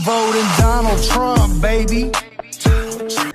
voting Donald Trump, baby.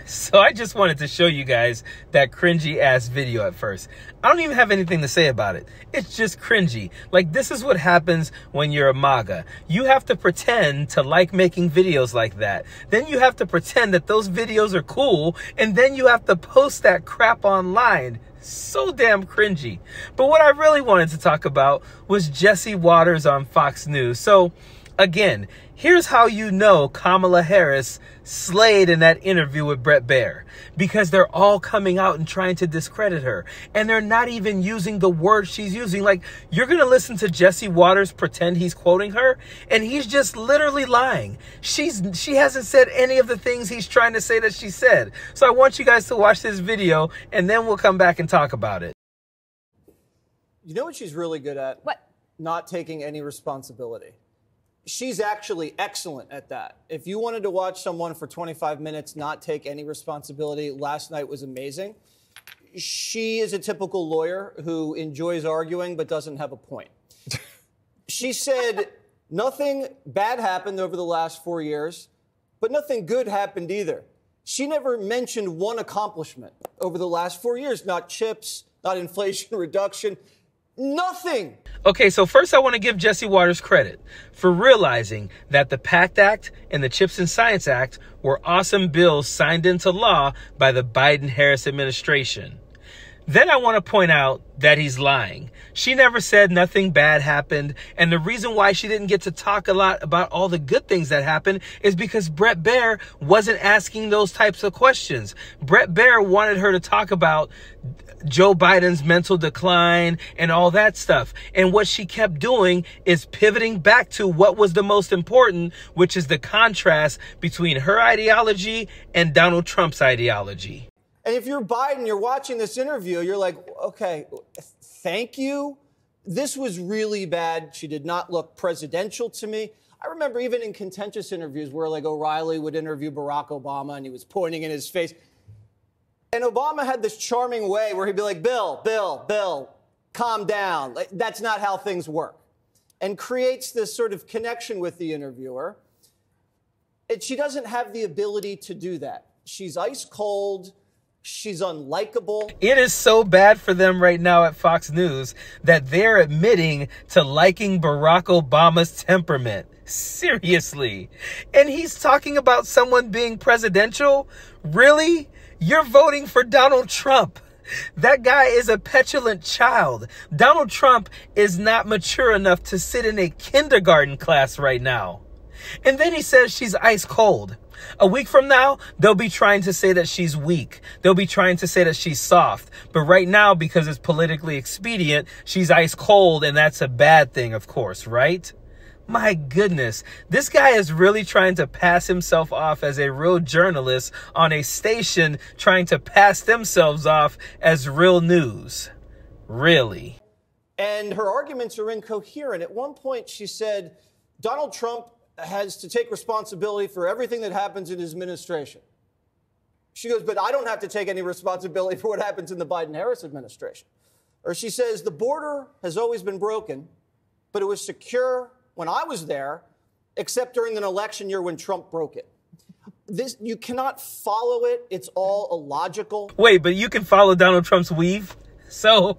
So I just wanted to show you guys that cringy ass video at first. I don't even have anything to say about it. It's just cringy. Like, this is what happens when you're a MAGA. You have to pretend to like making videos like that. Then you have to pretend that those videos are cool. And then you have to post that crap online. So damn cringy. But what I really wanted to talk about was Jesse Watters on Fox News. So again, here's how you know Kamala Harris slayed in that interview with Bret Baier. Because they're all coming out and trying to discredit her. And they're not even using the word she's using. Like, you're going to listen to Jesse Watters pretend he's quoting her, and he's just literally lying. She hasn't said any of the things he's trying to say that she said. So I want you guys to watch this video, and then we'll come back and talk about it. You know what she's really good at? What? Not taking any responsibility. She's actually excellent at that. If you wanted to watch someone for 25 minutes not take any responsibility, last night was amazing. She is a typical lawyer who enjoys arguing but doesn't have a point. She said nothing bad happened over the last 4 years, but nothing good happened either. She never mentioned one accomplishment over the last 4 years, not chips, not inflation reduction. Nothing. Okay, so first I want to give Jesse Watters credit for realizing that the PACT Act and the CHIPS and Science Act were awesome bills signed into law by the Biden-Harris administration. Then I want to point out that he's lying. She never said nothing bad happened. And the reason why she didn't get to talk a lot about all the good things that happened is because Bret Baier wasn't asking those types of questions. Bret Baier wanted her to talk about Joe Biden's mental decline and all that stuff. And what she kept doing is pivoting back to what was the most important, which is the contrast between her ideology and Donald Trump's ideology. And if you're Biden, you're watching this interview, you're like, okay, thank you. This was really bad. She did not look presidential to me. I remember even in contentious interviews where like O'Reilly would interview Barack Obama and he was pointing in his face. And Obama had this charming way where he'd be like, Bill, calm down. Like, that's not how things work. And creates this sort of connection with the interviewer. And she doesn't have the ability to do that. She's ice cold. She's unlikable. It is so bad for them right now at Fox News that they're admitting to liking Barack Obama's temperament. Seriously. And he's talking about someone being presidential? Really? You're voting for Donald Trump. That guy is a petulant child. Donald Trump is not mature enough to sit in a kindergarten class right now. And then he says she's ice cold. A week from now, they'll be trying to say that she's weak. They'll be trying to say that she's soft. But right now, because it's politically expedient, she's ice cold, and that's a bad thing, of course, right? My goodness, this guy is really trying to pass himself off as a real journalist on a station trying to pass themselves off as real news. Really? And her arguments are incoherent. At one point, she said, Donald Trump has to take responsibility for everything that happens in his administration. She goes, but I don't have to take any responsibility for what happens in the Biden-Harris administration. Or she says, the border has always been broken, but it was secure when I was there, except during an election year when Trump broke it. You cannot follow it. It's all illogical. Wait, but you can follow Donald Trump's weave? So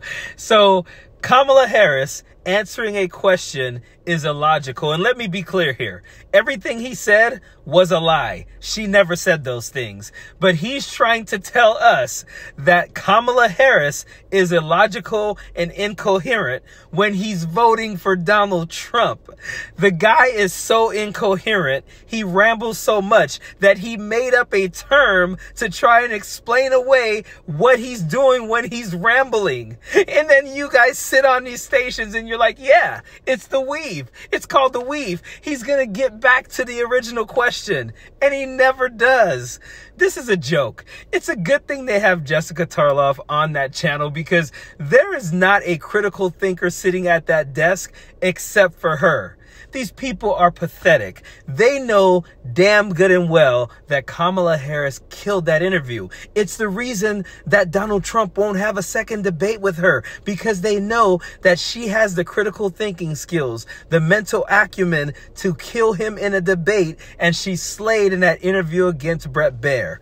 Kamala Harris answering a question is illogical. And let me be clear here. Everything he said was a lie. She never said those things. But he's trying to tell us that Kamala Harris is illogical and incoherent when he's voting for Donald Trump. The guy is so incoherent. He rambles so much that he made up a term to try and explain away what he's doing when he's rambling. And then you guys sit on these stations and you're like, yeah, it's the weave. It's called the weave. He's going to get back to the original question. And he never does. This is a joke. It's a good thing they have Jessica Tarloff on that channel because there is not a critical thinker sitting at that desk except for her. These people are pathetic. They know damn good and well that Kamala Harris killed that interview. It's the reason that Donald Trump won't have a second debate with her, because they know that she has the critical thinking skills, the mental acumen to kill him in a debate, and she slayed in that interview against Bret Baier.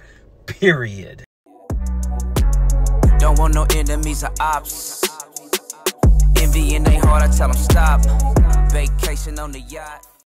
Period. Don't want no enemies or ops. Envy in their heart, I tell them stop. Vacation on the yacht.